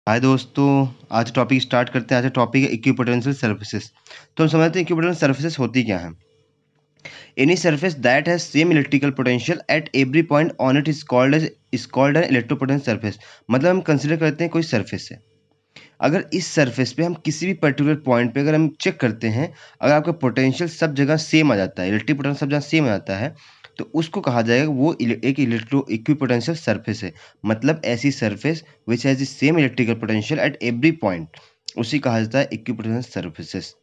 हाय दोस्तों, आज topic start करते हैं। आज का टॉपिक है इक्विपोटेंशियल सर्फेसेस। तो हम समझते हैं इक्विपोटेंशियल सर्फेसेस होती क्या है। Any surface that has same electrical potential at every point on it is called an इलेक्ट्रोपोटेंशियल surface. मतलब हम कंसिडर करते हैं कोई सर्फेस है। अगर इस सरफेस पे हम किसी भी पर्टिकुलर पॉइंट पे अगर हम चेक करते हैं, अगर आपका पोटेंशियल सब जगह सेम आ जाता है, इलेक्ट्रिक पोटेंशियल सब जगह सेम आ जाता है, तो उसको कहा जाएगा वो एक इलेक्ट्रो इक्विपोटेंशियल सरफेस है। मतलब ऐसी surface which has the same electrical potential at every point, उसी कहा जाता है इक्विपोटेंशियल सर्फेसेस।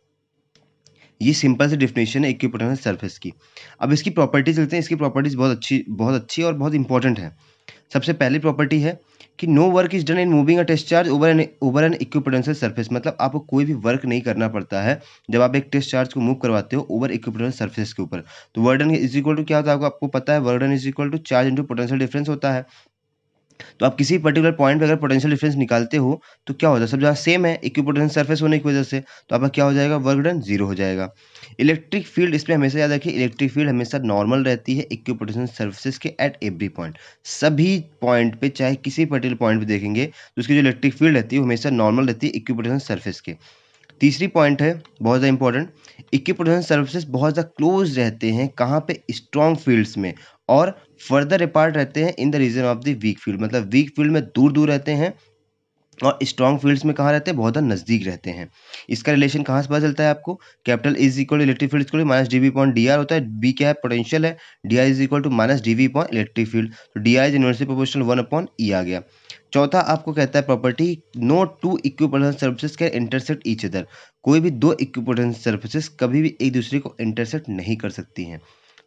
ये सिंपल सी डेफिनेशन है इक्विपोटेंशियल सरफेस की। अब इसकी प्रॉपर्टीज लेते हैं। इसकी प्रॉपर्टीज बहुत अच्छी और बहुत इंपॉर्टेंट है। सबसे पहली प्रॉपर्टी है कि no work is done in moving a test charge over an equipotential surface. मतलब आपको कोई भी वर्क नहीं करना पड़ता है जब आप एक टेस्ट चार्ज को मूव करवाते हो ओवर इक्विपोटेंशियल सरफेस के ऊपर। तो work done is equal to क्या होता है, आपको पता है, work done is equal to charge into potential difference होता है। तो आप किसी पर्टिकुलर पॉइंट पे अगर पोटेंशियल डिफरेंस निकालते हो तो क्या होता है, सब जगह सेम है इक्विपोटेंशियल सरफेस होने की वजह से, तो आपका क्या हो जाएगा, वर्क डन जीरो हो जाएगा। इलेक्ट्रिक फील्ड, इसमें हमेशा याद रखिए, इलेक्ट्रिक फील्ड हमेशा नॉर्मल रहती है इक्विपोटेंशियल सर्फेसेस के एट एवरी पॉइंट। सभी पॉइंट पे, चाहे किसी पर्टिकुलर पॉइंट पे देखेंगे तो उसकी जो इलेक्ट्रिक फील्ड रहती है वो हमेशा नॉर्मल रहती है इक्विपोटेंशियल सर्फेस के। तीसरी पॉइंट है बहुत ज़्यादा इंपॉर्टेंट, इक्विपोटेंशियल सर्फेसेस बहुत ज़्यादा क्लोज रहते हैं कहाँ पे, स्ट्रॉन्ग फील्ड्स में, और फर्दर अपार्ट रहते हैं in the region of the weak field. मतलब वीक फील्ड में दूर दूर रहते हैं और स्ट्रॉन्ग फील्ड्स में कहाँ रहते हैं, बहुत ज़्यादा नज़दीक रहते हैं। इसका रिलेशन कहाँ से पता चलता है आपको, capital is equal to electric field equal minus D V upon D R होता है। बी क्या है, पोटेंशियल है। D I is equal to minus D V upon electric field, तो D I is inversely proportional 1 upon E आ गया। चौथा आपको कहता है property, no two equipotential surfaces can intersect each other. कोई भी दो इक्विपोटेंशियल सर्फेसेस कभी भी एक दूसरे को इंटरसेक्ट नहीं कर सकती हैं।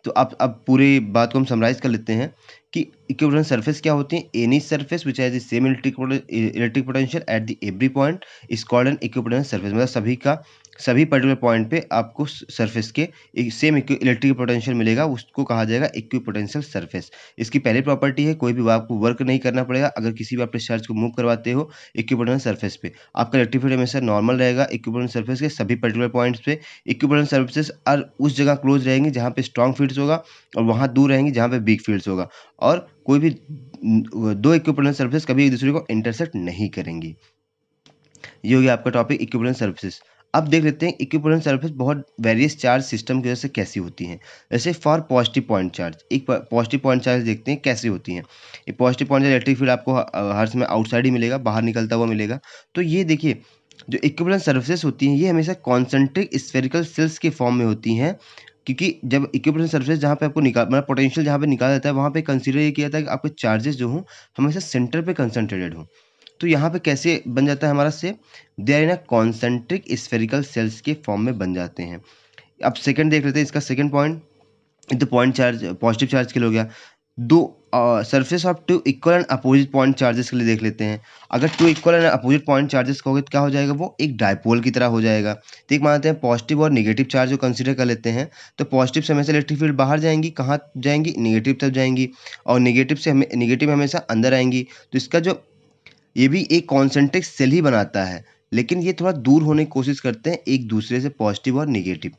तो अब पूरी बात को हम समराइज कर लेते हैं कि इक्विपोटेंशियल सरफेस क्या होती है। Any surface which has the same electric potential at the every point is called an equipotential surface. मतलब सभी पर्टिकुलर पॉइंट पे आपको सरफेस के सेम इलेक्ट्रिक पोटेंशियल मिलेगा, उसको कहा जाएगा इक्विपोटेंशियल सरफेस। इसकी पहली प्रॉपर्टी है, कोई भी आपको वर्क नहीं करना पड़ेगा अगर किसी भी आप चार्ज को मूव करवाते हो इक्विपोटेंशियल सरफेस पे। आपका इलेक्ट्रिक फील्ड हमेशा नॉर्मल रहेगा इक्विपोटेंशियल सरफेस के सभी पर्टिकुलर पॉइंट्स पे। इक्विपोटेंशियल सर्फेसेस और उस जगह क्लोज रहेंगी जहाँ पे स्ट्रॉन्ग फील्ड्स होगा, और वहाँ दूर रहेंगी जहाँ पे वीक फील्ड्स होगा। और कोई भी दो इक्विपोटेंशियल सर्फेस कभी एक दूसरे को इंटरसेक्ट नहीं करेंगी। ये हो गया आपका टॉपिक इक्विपोटेंशियल सर्फेसेस। अब देख लेते हैं इक्विपोटेंशियल सर्फेस बहुत वेरियस चार्ज सिस्टम की वजह से कैसी होती हैं। जैसे फॉर पॉजिटिव पॉइंट चार्ज, एक पॉजिटिव पॉइंट चार्ज देखते हैं कैसी होती हैं। एक positive point charge electric field आपको हर समय आउटसाइड ही मिलेगा, बाहर निकलता हुआ मिलेगा। तो ये देखिए, जो इक्विपोटेंशियल सर्फेसेस होती हैं ये हमेशा कॉन्सेंट्रिक स्फेरिकल सेल्स के फॉर्म में होती हैं। क्योंकि जब इक्विपोटेंशियल सर्फेस जहाँ पे आपको निकाल, मतलब पोटेंशियल जहाँ पे निकाला जाता है, वहाँ पे कंसीडर ये किया जाता है कि आपके चार्जेस जो हों हमेशा सेंटर पे कंसंट्रेटेड हों। तो यहाँ पे कैसे बन जाता है हमारा shape, they are in a concentric spherical cells के फॉर्म में बन जाते हैं। अब सेकंड देख लेते हैं, इसका सेकंड पॉइंट, तो पॉइंट चार्ज पॉजिटिव चार्ज के लिए हो गया। दो surface of two equal and opposite point charges के लिए देख लेते हैं। अगर two equal and opposite point charges कहोगे तो क्या हो जाएगा, वो एक डायपोल की तरह हो जाएगा। तो एक मानते हैं पॉजिटिव और नेगेटिव चार्ज को कंसीडर कर लेते हैं। तो पॉजिटिव से हमेशा इलेक्ट्रिक फील्ड बाहर जाएंगी, कहाँ जाएंगी, नेगेटिव तरफ जाएंगी, और नेगेटिव हमेशा अंदर आएंगी। तो इसका जो, ये भी एक कॉन्सेंट्रिक सेल ही बनाता है, लेकिन ये थोड़ा दूर होने की कोशिश करते हैं एक दूसरे से, पॉजिटिव और नेगेटिव।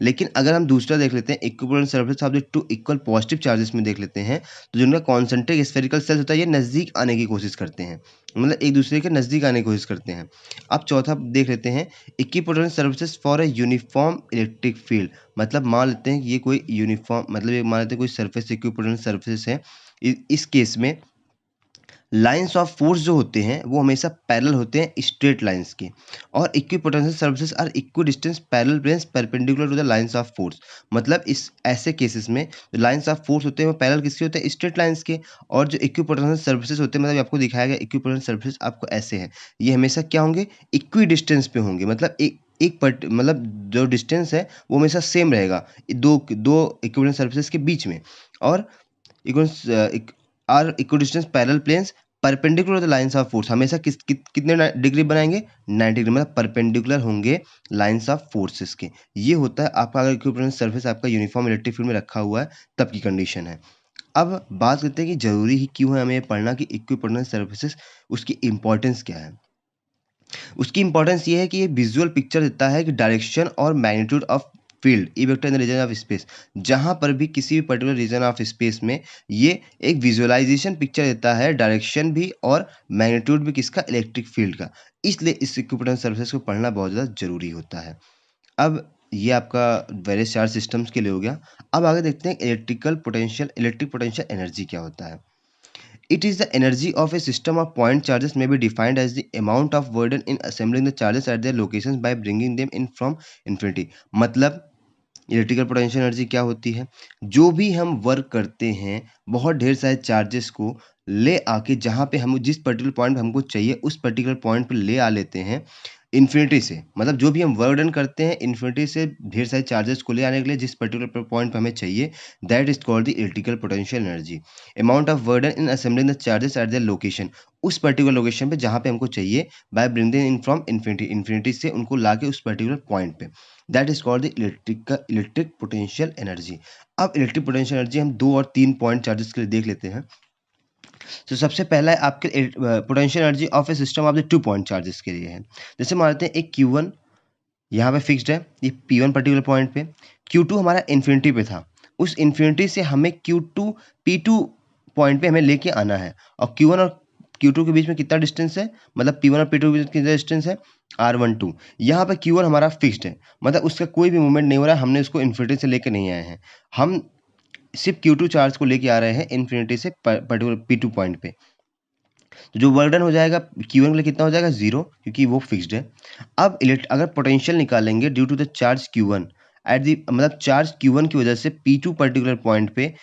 लेकिन अगर हम दूसरा देख लेते हैं, equipotential surface of the two equal positive charges में देख लेते हैं, तो जिनका कॉन्सेंट्रिक स्फेरिकल सेल्स होता है ये नज़दीक आने की कोशिश करते हैं, मतलब एक दूसरे के नज़दीक आने की कोशिश करते हैं। अब चौथा देख लेते हैं, equipotential surfaces for a uniform electric field. मतलब मान लेते हैं कि ये कोई यूनिफॉर्म, मतलब ये मान लेते हैं कोई सरफेस इक्विपोटेंशियल सर्फेस है। इस केस में लाइन्स ऑफ फोर्स जो होते हैं वो हमेशा पैरेलल होते हैं स्ट्रेट लाइन्स के, और equipotential surfaces are equidistance parallel planes perpendicular to the lines of force. मतलब इस ऐसे केसेस में जो लाइन्स ऑफ फोर्स होते हैं वो पैरेलल किसके होते हैं, स्ट्रेट लाइन्स के। और जो इक्विपोटेंशियल सर्फेसेस होते हैं, मतलब आपको दिखाया गया इक्विपोटेंशियल सर्फेसेस आपको ऐसे हैं, ये हमेशा क्या होंगे, इक्विडिस्टेंस पे होंगे। मतलब मतलब जो डिस्टेंस है वो हमेशा सेम रहेगा दो दो इक्विपोटेंशियल सर्फेसेस के बीच में। और are equidistance parallel planes perpendicular the lines of force. हमेशा कितने डिग्री बनाएंगे, 90 डिग्री, मतलब परपेंडिकुलर होंगे लाइन्स ऑफ फोर्सेस के। ये होता है आपका, अगर इक्विपोटेंशियल सरफेस आपका यूनिफॉर्म इलेक्ट्रिक फील्ड में रखा हुआ है तब की कंडीशन है। अब बात करते हैं कि जरूरी ही क्यों है हमें ये पढ़ना कि इक्विपोटेंशियल सर्फेसेस, उसकी इंपॉर्टेंस क्या है। उसकी इंपॉर्टेंस ये है कि ये विजुअल पिक्चर देता है कि डायरेक्शन और magnitude of field E vector in the region of space, जहां पर भी किसी भी पर्टिकुलर रीजन ऑफ स्पेस में ये एक विजुअलाइजेशन पिक्चर देता है, डायरेक्शन भी और मैग्नीट्यूड भी किसका, इलेक्ट्रिक फील्ड का। इसलिए इस इक्विपोटेंशियल सर्फेस को पढ़ना बहुत ज़्यादा जरूरी होता है। अब ये आपका वेरियस चार्ज सिस्टम्स के लिए हो गया। अब आगे देखते हैं इलेक्ट्रिक पोटेंशियल एनर्जी क्या होता है। It is the energy of a system of point charges may be defined as the amount of burden in assembling the charges at their locations by bringing them in from infinity। मतलब electrical potential energy क्या होती है, जो भी हम work करते हैं बहुत ढेर सारे चार्जेस को ले आके जहाँ पे हम जिस पर्टिकुलर पॉइंट हमको चाहिए उस पर्टिकुलर पॉइंट पे ले आ लेते हैं इन्फिनिटी से। मतलब जो भी हम वर्क डन करते हैं इन्फिनिटी से ढेर सारे चार्जेस को ले आने के लिए जिस पर्टिकुलर पॉइंट पे हमें चाहिए, that is called the electrical potential energy. Amount of work done in assembling the charges eight their location, उस पर्टिकुलर लोकेशन पे जहाँ पे हमको चाहिए, by bringing in from infinity से उनको ला के उस पर्टिकुलर पॉइंट पे, that is called the electric potential energy. अब इलेक्ट्रिक पोटेंशियल एनर्जी हम 2 और 3 पॉइंट चार्जेस के लिए देख लेते हैं। तो सबसे पहला है आपके potential energy of A system of the 2 point charges के लिए है। जैसे मानते हैं एक Q1 यहाँ पे फिक्स्ड है, ये P1 पर्टिकुलर पॉइंट पे, Q2 हमारा इन्फिनिटी पे था, उस इन्फिनिटी से हमें Q2 P2 पॉइंट पे हमें लेके आना है। और Q1 और Q2 के बीच में कितना डिस्टेंस है, मतलब P1 और P2 के बीच कितना डिस्टेंस है, R12। यहाँ पे Q1 हमारा फिक्स्ड है, मतलब उसका कोई भी मूवमेंट नहीं हो रहा है, हमने उसको इन्फिनिटी से लेके नहीं आए हैं, हम सिर्फ Q2 चार्ज को लेके आ रहे हैं इन्फिनिटी से पर्टिकुलर P2 पॉइंट पे। तो जो वर्क डन हो जाएगा Q1 के लिए कितना हो जाएगा, 0, क्योंकि वो फिक्स्ड है। अब अगर पोटेंशियल निकालेंगे due to the charge Q1 at the, मतलब चार्ज Q1 की वजह से P2 पर्टिकुलर पॉइंट पे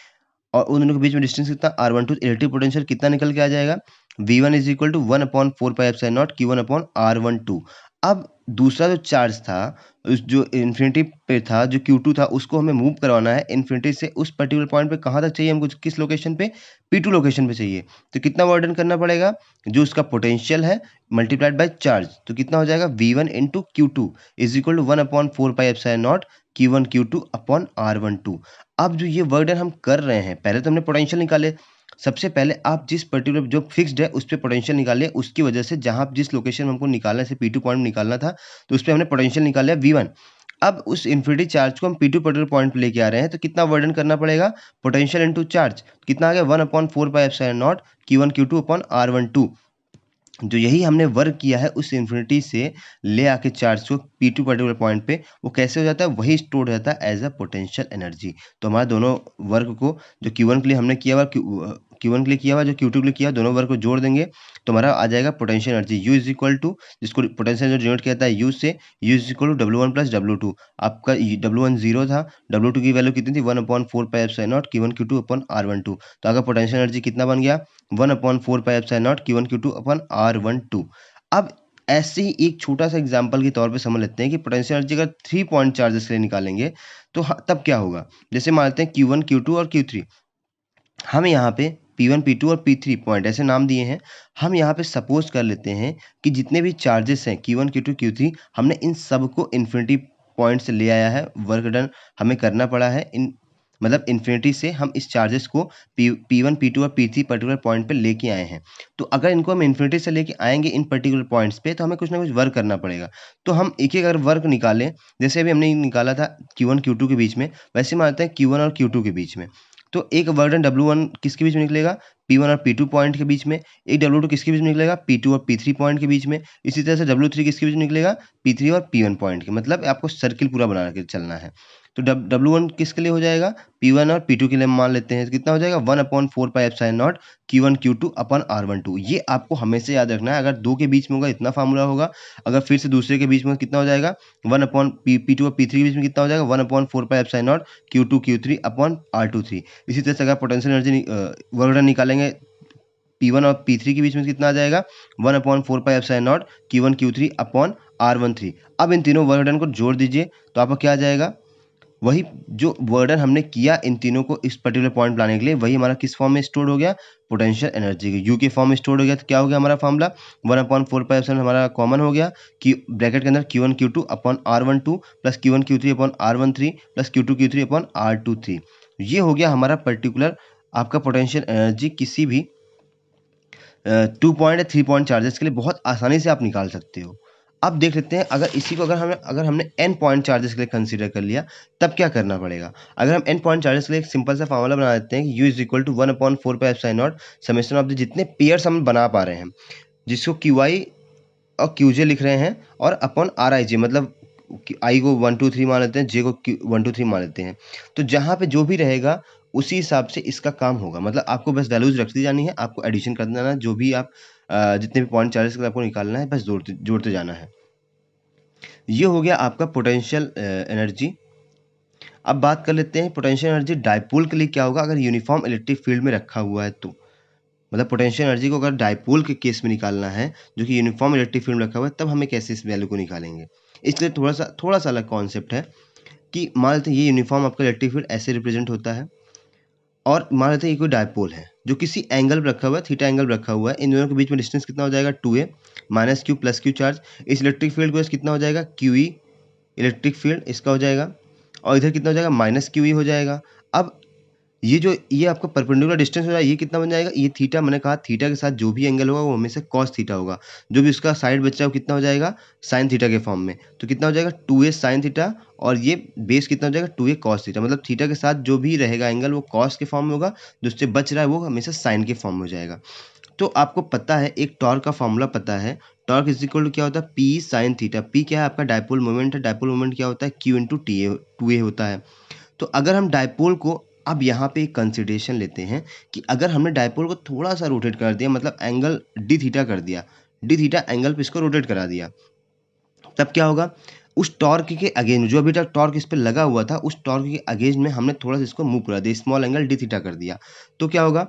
और उन दोनों के बीच में डिस्टेंस कितना, R12, इलेक्ट्रिक पोटेंशियल कितना निकल के आ जाएगा, V1 is equal to 1/4πε0 Q1/R12। अब दूसरा जो चार्ज था जो इन्फिनिटी पे था, जो Q2 था, उसको हमें मूव करवाना है इन्फिनिटी से उस पर्टिकुलर पॉइंट पे। कहाँ तक चाहिए हमको, किस लोकेशन पे, P2 लोकेशन पे चाहिए। तो कितना वर्क करना पड़ेगा, जो उसका पोटेंशियल है मल्टीप्लाइड बाय चार्ज, तो कितना हो जाएगा, V1 into Q2 is equal to 1/4πε0 Q1 Q2/R12। अब जो ये वर्क डन हम कर रहे हैं, पहले तो हमने पोटेंशियल निकाले। सबसे पहले आप जिस पर्टिकुलर जो फिक्स्ड है उस पे पोटेंशियल निकालिए, उसकी वजह से जहाँ जिस लोकेशन में हमको निकालना है, P2 पॉइंट निकालना था, तो उस पे हमने पोटेंशियल निकाला V1। अब उस इन्फिनिटी चार्ज को हम P2 पर्टिकुलर पॉइंट पे लेके आ रहे हैं, तो कितना वर्क डन करना पड़ेगा, पोटेंशियल इनटू चार्ज, कितना आ गया, 1/4πε0 Q1 Q2/R12। जो यही हमने वर्क किया है उस इन्फिनिटी से ले आके चार्ज को P2 पर्टिकुलर पॉइंट पे, वो कैसे हो जाता है, वही स्टोर हो जाता है एज अ पोटेंशियल एनर्जी। तो हमारा दोनों वर्क को जो Q1 के लिए हमने किया हुआ, Q1 के लिए किया हुआ, जो Q2 के लिए किया, दोनों वर्क को जोड़ देंगे तो हमारा आ जाएगा potential energy U is equal to, जिसको पोटेंशियल एनर्जी डिनोट किया जाता है U से, U is equal to W1 plus W2। आपका W1 0 था, W2 की वैल्यू कितनी थी, 1/4πε0 Q1 Q2/R12। तो अगर पोटेंशियल एनर्जी कितना बन गया, 1/4πε0 Q1 Q2/R12। अब ऐसे ही एक छोटा सा एग्जांपल के तौर पे समझ लेते हैं कि पोटेंशियल एनर्जी अगर 3 पॉइंट चार्जेस के लिए निकालेंगे तो तब क्या होगा। जैसे मानते हैं Q1 Q2 और Q3, हम यहाँ पे P1 P2 और P3 पॉइंट ऐसे नाम दिए हैं। हम यहाँ पे सपोज कर लेते हैं कि जितने भी चार्जेस हैं Q1 Q2 Q3, हमने इन सबको इन्फिनिटी पॉइंट से ले आया है, वर्क डन हमें करना पड़ा है इन, मतलब इन्फिनिटी से हम इस चार्जेस को P1 P2 और P3 पर्टिकुलर पॉइंट पे लेके आए हैं। तो अगर इनको हम इन्फिनिटी से लेके आएंगे इन पर्टिकुलर पॉइंट्स पे, तो हमें कुछ ना कुछ वर्क करना पड़ेगा। तो हम एक एक अगर वर्क निकालें, जैसे अभी हमने निकाला था Q1 Q2 के बीच में, वैसे मानते हैं Q1 और Q2 के बीच में। तो एक वर्क डन W1 किसके बीच में निकलेगा, P1 और P2 पॉइंट के बीच में। एक W2 किसके बीच में निकलेगा, P2 और P3 पॉइंट के बीच में। इसी तरह से W3 किसके बीच में निकलेगा, P3 और P1 पॉइंट के। मतलब आपको सर्किल पूरा बना के चलना है। तो W1 किसके लिए हो जाएगा, P1 और P2 के लिए मान लेते हैं, तो कितना हो जाएगा, 1/4πε0 Q1 Q2/R12। ये आपको हमेशा याद रखना है। अगर 2 के बीच में होगा इतना फार्मूला होगा, अगर फिर से दूसरे के बीच में कितना हो जाएगा, P2 और P3 के बीच में कितना हो जाएगा, 1/4πε0 Q2 Q3/R23। इसी तरह से अगर पोटेंशियल एनर्जी वर्क डन निकालेंगे P1 और P3 के बीच में कितना आ जाएगा, 1/4πε0 Q1 Q3/R13। अब इन तीनों वर्क डन को जोड़ दीजिए तो आपका क्या आ जाएगा, वही जो वर्क डन हमने किया इन तीनों को इस पर्टिकुलर पॉइंट लाने के लिए, वही हमारा किस फॉर्म में स्टोर हो गया, पोटेंशियल एनर्जी के U के फॉर्म में स्टोर हो गया। तो क्या हो गया हमारा फॉर्मूला, 1/4πε हमारा कॉमन हो गया कि ब्रैकेट के अंदर Q1 Q2/R12 plus Q1 Q3/R13 plus Q2 Q3/R23। ये हो गया हमारा पर्टिकुलर आपका पोटेंशियल एनर्जी। किसी भी 2 पॉइंट या 3 पॉइंट चार्जेस के लिए बहुत आसानी से आप निकाल सकते हो। अब देख लेते हैं अगर इसी को अगर हमने n पॉइंट चार्जेस के लिए कंसीडर कर लिया तब क्या करना पड़ेगा। अगर हम n पॉइंट चार्जेस के लिए एक सिंपल सा फॉर्मूला बना देते हैं कि u is equal to 1/4πε0 summation of the जितने पेयर्स हम बना पा रहे हैं, जिसको qi और qj लिख रहे हैं, और अपॉन rij, मतलब i को 1 2 3 मान लेते हैं, j को 1 2 3 मान लेते हैं। तो जहाँ पे जो भी रहेगा उसी हिसाब से इसका काम होगा। मतलब आपको बस वैल्यूज रखती जानी है, आपको एडिशन कर देना है, जो भी आप जितने भी पॉइंट चार्जेस के आपको निकालना है बस जोड़ते जाना है। ये हो गया आपका पोटेंशियल एनर्जी। अब बात कर लेते हैं पोटेंशियल एनर्जी डायपोल के लिए क्या होगा अगर यूनिफॉर्म इलेक्ट्रिक फील्ड में रखा हुआ है तो। मतलब पोटेंशियल एनर्जी को अगर डायपोल के केस में निकालना है जो कि यूनिफॉर्म इलेक्ट्रिक फील्ड में रखा हुआ है, तब हमें कैसे इस वैल्यू को निकालेंगे। इसलिए थोड़ा सा अलग कॉन्सेप्ट है कि मान लेते हैं ये यूनिफॉर्म आपका इलेक्ट्रिक फील्ड ऐसे रिप्रेजेंट होता है, और मान लेते हैं ये कोई डायपोल है जो किसी एंगल पर रखा हुआ है, थीटा एंगल रखा हुआ है। इन दोनों के बीच में डिस्टेंस कितना हो जाएगा 2a minus Q plus Q charge. इस इलेक्ट्रिक फील्ड को कितना हो जाएगा QE इलेक्ट्रिक फील्ड इसका हो जाएगा, और इधर कितना हो जाएगा माइनस QE हो जाएगा। अब ये आपका परपेंडिकुलर डिस्टेंस हो जाएगा, ये कितना बन जाएगा, ये थीटा, मैंने कहा थीटा के साथ जो भी एंगल होगा वो हमेशा कॉस थीटा होगा। जो भी उसका साइड बचा है वो कितना हो जाएगा साइन थीटा के फॉर्म में। तो कितना हो जाएगा 2a साइन थीटा, और ये बेस कितना हो जाएगा 2a कॉस थीटा। मतलब थीटा के साथ जो भी रहेगा एंगल वो कॉस के फॉर्म में होगा, जो उससे बच रहा है वो हमेशा साइन के फॉर्म में हो जाएगा। तो आपको पता है एक टॉर्क का फॉर्मूला पता है, टॉर्क इज इक्वल टू क्या होता है P साइन थीटा। P क्या है आपका डायपोल मोमेंट है, डायपोल मोमेंट क्या होता है Q इंटू 2a होता है। तो अगर हम डायपोल को अब यहाँ पे एक कंसिडरेशन लेते हैं कि अगर हमने डायपोल को थोड़ा सा रोटेट कर दिया, मतलब एंगल डी थीटा कर दिया, डी थीटा एंगल पे इसको रोटेट करा दिया, तब क्या होगा उस टॉर्क के अगेंस्ट जो अभी तक टॉर्क इस पे लगा हुआ था उस टॉर्क के अगेंस्ट में हमने थोड़ा सा इसको मूव करा दिया, स्मॉल एंगल डी थीटा कर दिया। तो क्या होगा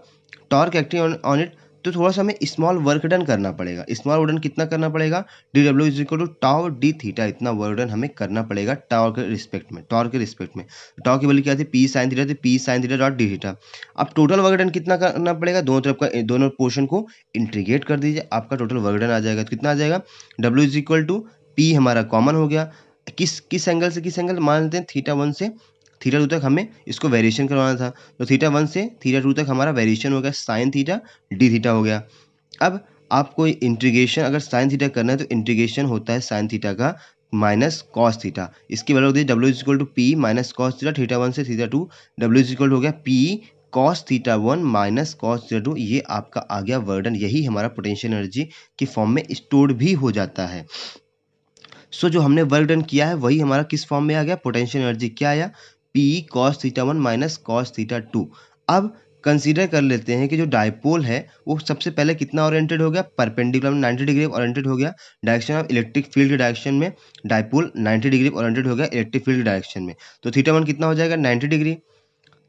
टॉर्क एक्टिंग ऑन इट, तो थोड़ा सा हमें स्मॉल वर्क डन करना पड़ेगा। स्मॉल वर्क डन कितना करना पड़ेगा, D W is equal to tau D theta, इतना वर्क डन हमें करना पड़ेगा टाउ के रिस्पेक्ट में। टॉर्क के रिस्पेक्ट में टाउ की वैल्यू क्या थी P साइन थीटा, थी P sine theta dot D theta. अब टोटल वर्क डन कितना करना पड़ेगा, दोनों तरफ का दोनों पोर्शन को इंटीग्रेट कर दीजिए, आपका टोटल वर्क डन आ जाएगा। तो कितना आ जाएगा W is equal to P हमारा कॉमन हो गया, किस एंगल से किस एंगल, मान लेते हैं थीटा 1 से थीटा 2 तक हमें इसको वेरिएशन करवाना था, तो थीटा 1 से थीटा 2 तक हमारा वेरिएशन हो गया साइन थीटा डी थीटा हो गया। अब आपको इंटीग्रेशन अगर साइन थीटा करना है तो इंटीग्रेशन होता है साइन थीटा का माइनस कॉस थीटा। इसकी वैल्यू होती है W is equal to P minus cos theta, theta 1 से थीटा 2, W इज इक्वल हो गया P cos theta 1 minus cos theta 2। ये आपका आ गया वर्डन, यही हमारा पोटेंशियल एनर्जी की फॉर्म में स्टोर्ड भी हो जाता है। सो जो हमने वर्क डन किया है वही हमारा किस फॉर्म में आ गया, पोटेंशियल एनर्जी क्या आया P cos theta 1 minus cos theta 2। अब कंसीडर कर लेते हैं कि जो डायपोल है वो सबसे पहले कितना ओरिएंटेड हो गया, परपेंडिकुलर में 90 डिग्री ओरिएंटेड हो गया डायरेक्शन ऑफ इलेक्ट्रिक फील्ड के डायरेक्शन में। डायपोल 90 डिग्री ओरिएंटेड हो गया इलेक्ट्रिक फील्ड के डायरेक्शन में। तो थीटा 1 कितना हो जाएगा 90 डिग्री,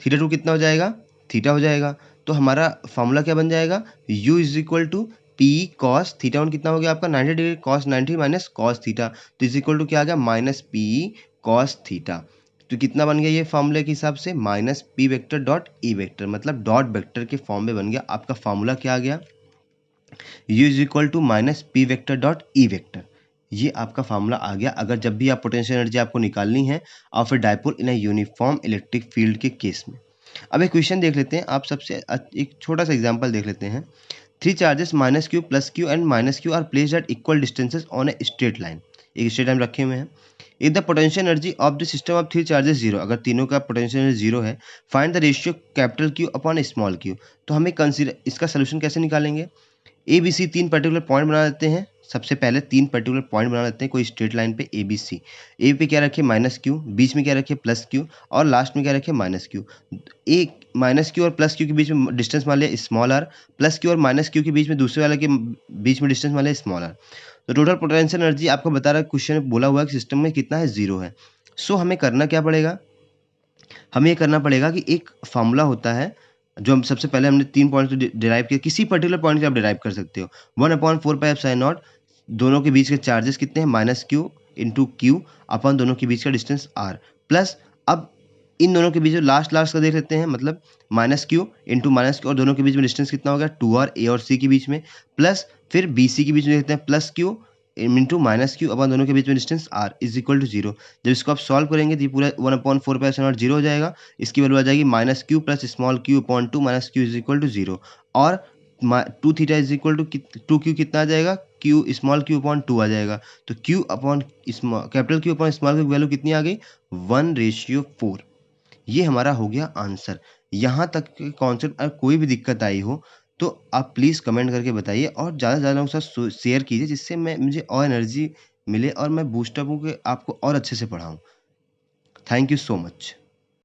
थीटा 2 कितना हो जाएगा थीटा हो जाएगा। तो हमारा फॉर्मूला क्या बन जाएगा U is equal to P cos theta 1 कितना हो गया आपका 90 degree cos 90 minus cos theta, तो इज इक्वल टू क्या आ गया माइनस P कॉस थीटा। तो कितना बन गया ये फॉर्मूले के हिसाब से minus P vector dot E vector, मतलब डॉट वेक्टर के फॉर्म में बन गया। आपका फॉर्मूला क्या आ गया U is equal to minus P vector dot E vector. ये आपका फार्मूला आ गया अगर जब भी आप पोटेंशियल एनर्जी आपको निकालनी है और फिर dipole in uniform electric field के केस में। अब एक क्वेश्चन देख लेते हैं, आप सबसे एक छोटा सा एग्जांपल देख लेते हैं। 3 charges minus Q plus Q and minus Q are placed at equal distances on a straight line. एक स्ट्रेट लाइन रखे हुए हैं। If the potential energy of the system of 3 charges zero, अगर तीनों का पोटेंशियल एनर्जी जीरो है, find the ratio capital Q upon small Q. तो हमें कंसीडर इसका सोल्यूशन कैसे निकालेंगे, A B C 3 particular point बना देते हैं। सबसे पहले 3 पर्टिकुलर पॉइंट बना लेते हैं कोई स्ट्रेट लाइन पे ए बी सी। ए पे क्या रखे माइनस क्यू, बीच में क्या रखे प्लस क्यू, और लास्ट में क्या रखे माइनस क्यू। ए माइनस क्यू और प्लस क्यू के बीच में डिस्टेंस मान लिया स्मॉल आर, प्लस क्यू और माइनस क्यू के बीच में दूसरे वाले के बीच में डिस्टेंस मान लिया स्मॉल आर। तो टोटल पोटेंशियल एनर्जी आपको बता रहा है, क्वेश्चन में बोला हुआ है कि सिस्टम में कितना है, जीरो है। सो हमें करना क्या पड़ेगा, हमें ये करना पड़ेगा कि एक फार्मूला होता है जो हम सबसे पहले हमने 3 पॉइंट डिराइव किया, किसी पर्टिकुलर पॉइंट से आप डिराइव कर सकते हो। 1/4πε0 दोनों के बीच के चार्जेस कितने हैं माइनस क्यू इंटू क्यू अपन दोनों के बीच का डिस्टेंस आर, प्लस अब इन दोनों के बीच लास्ट का देख लेते हैं, मतलब minus Q into minus Q और दोनों के बीच में डिस्टेंस कितना हो गया 2r, ए और सी के बीच में, प्लस फिर बी सी के बीच में देखते हैं plus Q into minus Q अपन दोनों के बीच में distance R is equal to zero. जब इसको आप सॉल्व करेंगे तो ये पूरा 1/4πε0 जीरो हो जाएगा। इसकी वैल्यू आ जाएगी minus Q plus small Q upon 2 minus Q is equal to zero, और 2 theta is equal to 2 Q कितना आ जाएगा क्यू स्मॉल क्यू अपॉन 2 आ जाएगा। तो Q upon capital Q upon small Q की वैल्यू कितनी आ गई? 1:4। ये हमारा हो गया आंसर। यहाँ तक के कॉन्सेप्ट अगर कोई भी दिक्कत आई हो तो आप प्लीज़ कमेंट करके बताइए और ज़्यादा से ज़्यादा लोगों के साथ शेयर कीजिए, जिससे मुझे और एनर्जी मिले और मैं बूस्टअप हूँ कि आपको और अच्छे से पढ़ाऊँ। Thank you so much.